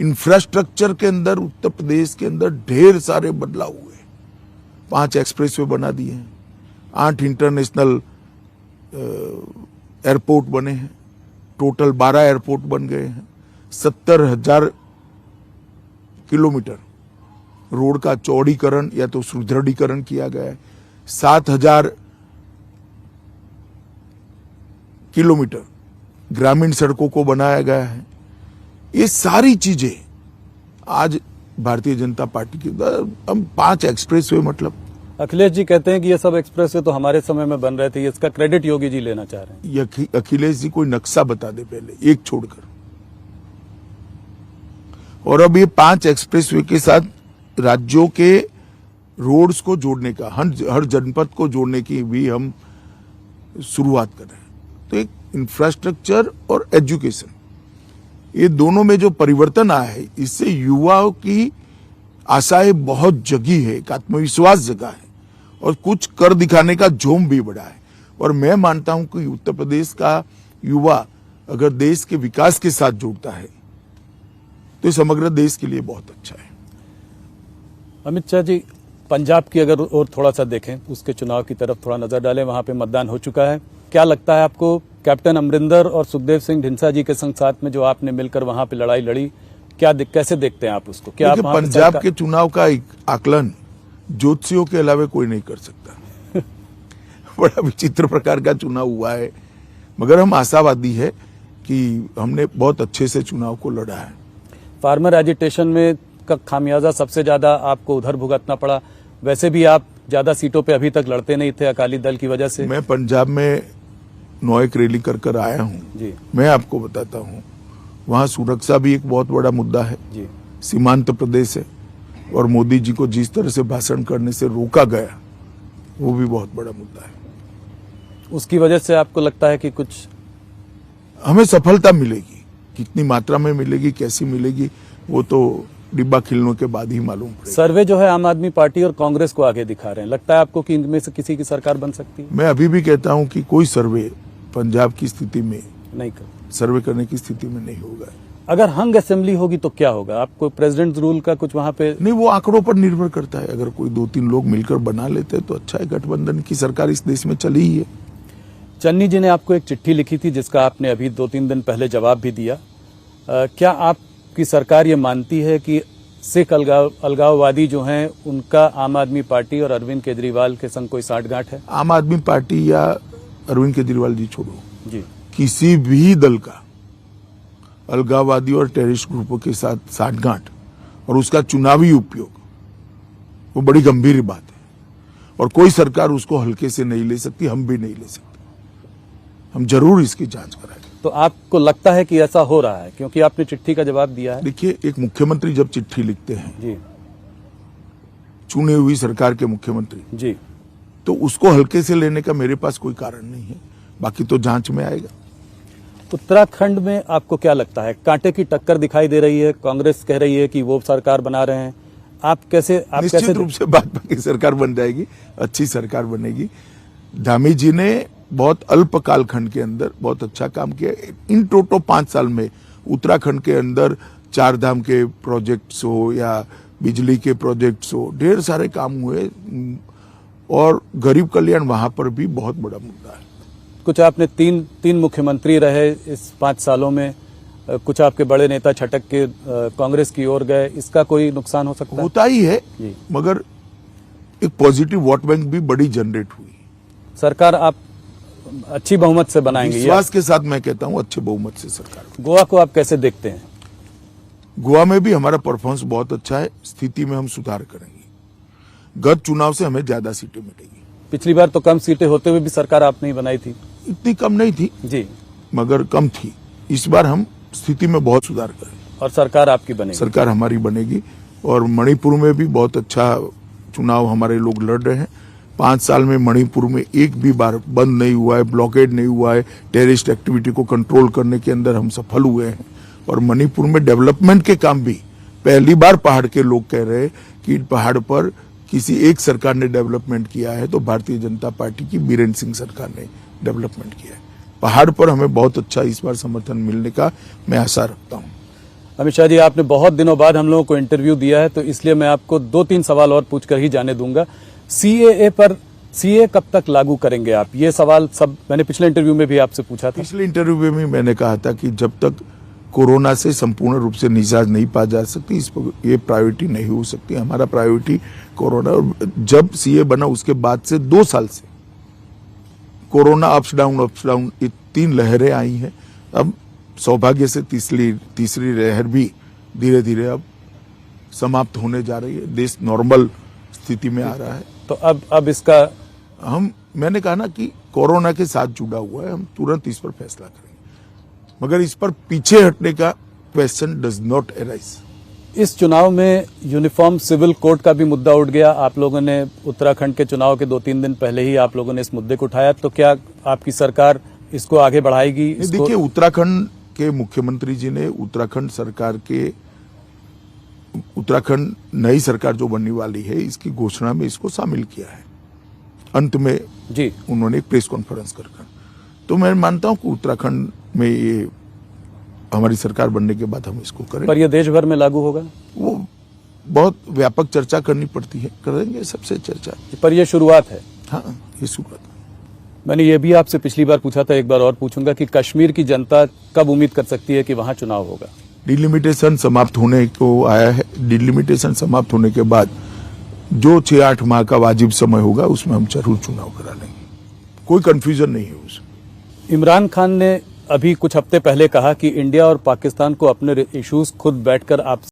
Infrastructure के अंदर उत्तर प्रदेश के अंदर ढेर सारे बदलाव हुए। 5 एक्सप्रेसवे बना दिए हैं, 8 इंटरनेशनल एयरपोर्ट बने हैं, टोटल 12 एयरपोर्ट बन गए हैं, 70,000 किलोमीटर रोड का चौड़ीकरण या तो सुदृढ़ीकरण किया गया है, 7,000 किलोमीटर ग्रामीण सड़कों को बनाया गया है। ये सारी चीजें आज भारतीय जनता पार्टी के हम 5 एक्सप्रेसवे, मतलब अखिलेश जी कहते हैं कि ये सब एक्सप्रेसवे तो हमारे समय में बन रहे थे, इसका क्रेडिट योगी जी लेना चाह रहे हैं। अखिलेश जी कोई नक्शा बता दे पहले, एक छोड़कर। और अब ये 5 एक्सप्रेसवे के साथ राज्यों के रोड्स को जोड़ने का, हर जनपद को जोड़ने की भी हम शुरुआत कर रहे हैं। तो एक इंफ्रास्ट्रक्चर और एजुकेशन, ये दोनों में जो परिवर्तन आया है, इससे युवाओं की आशाएं बहुत जगी है, एक आत्मविश्वास जगा है और कुछ कर दिखाने का जोम भी बढ़ा है। और मैं मानता हूं कि उत्तर प्रदेश का युवा अगर देश के विकास के साथ जुड़ता है तो समग्र देश के लिए बहुत अच्छा है। अमित शाह जी, पंजाब की अगर और थोड़ा सा देखें, उसके चुनाव की तरफ थोड़ा नजर डालें, वहां पे मतदान हो चुका है। क्या लगता है आपको, कैप्टन अमरिंदर और सुखदेव सिंह ढींसा जी के संग साथ में जो आपने मिलकर वहां पे लड़ाई लड़ी, कैसे देखते हैं आप उसको? क्या आप पंजाब के चुनाव का एक आकलन ज्योतिषियों के अलावा कोई नहीं कर सकता। बड़ा विचित्र प्रकार का चुनाव हुआ है, मगर हम आशावादी है कि हमने बहुत अच्छे से चुनाव को लड़ा है। फार्मर एजिटेशन में का खामियाजा सबसे ज्यादा आपको उधर भुगतना पड़ा। वैसे भी आप ज्यादा सीटों पे अभी तक लड़ते नहीं थे अकाली दल की वजह से। मैं पंजाब में 9 रैली कर आया हूँ जी। मैं आपको बताता हूँ, वहाँ सुरक्षा भी एक बहुत बड़ा मुद्दा है जी। सीमांत प्रदेश है और मोदी जी को जिस तरह से भाषण करने से रोका गया, वो भी बहुत बड़ा मुद्दा है। उसकी वजह से आपको लगता है कि कुछ हमें सफलता मिलेगी, कितनी मात्रा में मिलेगी, कैसी मिलेगी, वो तो डिब्बा खिलने के बाद ही मालूम पड़ेगा। सर्वे जो है आम आदमी पार्टी और कांग्रेस को आगे दिखा रहे हैं, लगता है आपको कि इनमें से किसी की सरकार बन सकती है? मैं अभी भी कहता हूं कि कोई सर्वे पंजाब की स्थिति में नहीं सर्वे करने की स्थिति में नहीं होगा। अगर हंग असेंबली होगी तो क्या होगा? आपको प्रेसिडेंट रूल का कुछ वहां पे नहीं, वो आंकड़ों पर निर्भर करता है। अगर कोई 2-3 लोग मिलकर बना लेते हैं तो अच्छा है। गठबंधन की सरकार इस देश में चली ही है। चन्नी जी ने आपको एक चिट्ठी लिखी थी जिसका आपने अभी 2-3 दिन पहले जवाब भी दिया। क्या आपकी सरकार ये मानती है कि सिख अलगाववादी जो हैं उनका आम आदमी पार्टी और अरविंद केजरीवाल के संग कोई साठगांठ है? आम आदमी पार्टी या अरविंद केजरीवाल जी छोड़ो जी, किसी भी दल का अलगाववादी और टेररिस्ट ग्रुपों के साथ साठगांठ और उसका चुनावी उपयोग, वो बड़ी गंभीर बात है और कोई सरकार उसको हल्के से नहीं ले सकती, हम भी नहीं ले सकते। हम जरूर इसकी जांच कराएंगे। तो आपको लगता है कि ऐसा हो रहा है क्योंकि आपने चिट्ठी का जवाब दिया है? देखिए, एक मुख्यमंत्री जब चिट्ठी लिखते हैं जी, चुनी हुई सरकार के मुख्यमंत्री जी, तो उसको हल्के से लेने का मेरे पास कोई कारण नहीं है, बाकी तो जांच में आएगा। उत्तराखंड में आपको क्या लगता है, कांटे की टक्कर दिखाई दे रही है? कांग्रेस कह रही है कि वो सरकार बना रहे हैं, आप कैसे निश्चित रूप से भाजपा की सरकार बन जाएगी, अच्छी सरकार बनेगी। धामी जी ने बहुत अल्प कालखंड के अंदर बहुत अच्छा काम किया। इन टोटो 5 साल में उत्तराखंड के अंदर 4 धाम के प्रोजेक्ट्स हो या बिजली के प्रोजेक्ट्स हो, ढेर सारे काम हुए और गरीब कल्याण वहां पर भी बहुत बड़ा मुद्दा है। कुछ आपने तीन मुख्यमंत्री रहे इस 5 सालों में, कुछ आपके बड़े नेता छटक के कांग्रेस की ओर गए, इसका कोई नुकसान हो सकता है? होता ही है, मगर एक पॉजिटिव वोट बैंक भी बड़ी जनरेट हुई। सरकार आप अच्छी बहुमत से बनाएंगे? विश्वास के साथ मैं कहता हूं अच्छे बहुमत से सरकार। गोवा को आप कैसे देखते हैं? गोवा में भी हमारा परफॉर्मेंस बहुत अच्छा है, स्थिति में हम सुधार करेंगे। गत चुनाव से हमें ज्यादा सीटें मिलेगी। पिछली बार तो कम सीटें होते हुए भी सरकार आपने ही बनाई थी। इतनी कम नहीं थी जी, मगर कम थी। इस बार हम स्थिति में बहुत सुधार करेंगे और सरकार आपकी बनेगी। सरकार हमारी बनेगी। और मणिपुर में भी बहुत अच्छा चुनाव हमारे लोग लड़ रहे हैं। 5 साल में मणिपुर में एक भी बार बंद नहीं हुआ है, ब्लॉकेड नहीं हुआ है। टेररिस्ट एक्टिविटी को कंट्रोल करने के अंदर हम सफल हुए हैं। और मणिपुर में डेवलपमेंट के काम भी पहली बार पहाड़ के लोग कह रहे हैं कि पहाड़ पर किसी एक सरकार ने डेवलपमेंट किया है तो भारतीय जनता पार्टी की बीरेन सिंह सरकार ने डेवलपमेंट किया है। पहाड़ पर हमें बहुत अच्छा इस बार समर्थन मिलने का मैं आशा रखता हूं। अमित शाह जी, आपने बहुत दिनों बाद हम लोगों को इंटरव्यू दिया है, तो इसलिए मैं आपको 2-3 सवाल और पूछकर ही जाने दूंगा। सीएए पर सीए कब तक लागू करेंगे आप? ये सवाल सब मैंने पिछले इंटरव्यू में भी आपसे पूछा था। पिछले इंटरव्यू में भी मैंने कहा था कि जब तक कोरोना से संपूर्ण रूप से निजात नहीं पा जा सकती, इस पर ये प्रायोरिटी नहीं हो सकती। हमारा प्रायोरिटी कोरोना, और जब सीए बना उसके बाद से 2 साल से कोरोना अप्स डाउन ये 3 लहरें आई हैं। अब सौभाग्य से तीसरी लहर भी धीरे धीरे अब समाप्त होने जा रही है। देश नॉर्मल स्थिति में आ रहा है। तो अब इसका मैंने कहा ना कि कोरोना के साथ जुड़ा हुआ है, हम तुरंत इस पर फैसला करेंगे, मगर इस पर पीछे हटने का क्वेश्चन डज नॉट अराइज। इस चुनाव में यूनिफॉर्म सिविल कोड का भी मुद्दा उठ गया। आप लोगों ने उत्तराखंड के चुनाव के 2-3 दिन पहले ही आप लोगों ने इस मुद्दे को उठाया, तो क्या आपकी सरकार इसको आगे बढ़ाएगी? देखिए, उत्तराखंड के मुख्यमंत्री जी ने उत्तराखंड नई सरकार जो बनने वाली है इसकी घोषणा में इसको शामिल किया है। अंत में जी उन्होंने एक प्रेस कॉन्फ्रेंस कर, तो मैं मानता हूं कि उत्तराखंड में ये हमारी सरकार बनने के बाद हम इसको करेंगे। पर यह देश भर में लागू होगा? वो बहुत व्यापक चर्चा करनी पड़ती है, करेंगे सबसे चर्चा। पर यह शुरुआत है। हाँ, ये शुरुआत। मैंने ये भी आपसे पिछली बार पूछा था, एक बार और पूछूंगा कि कश्मीर की जनता कब उम्मीद कर सकती है कि वहां चुनाव होगा? डिलिमिटेशन समाप्त होने को आया है। डिलिमिटेशन समाप्त होने के बाद जो 6-8 माह का वाजिब समय होगा उसमें हम जरूर चुनाव करा लेंगे। कोई कंफ्यूजन नहीं है उसमें। इमरान खान ने अभी कुछ हफ्ते पहले कहा कि इंडिया और पाकिस्तान को अपने इश्यूज खुद बैठकर आप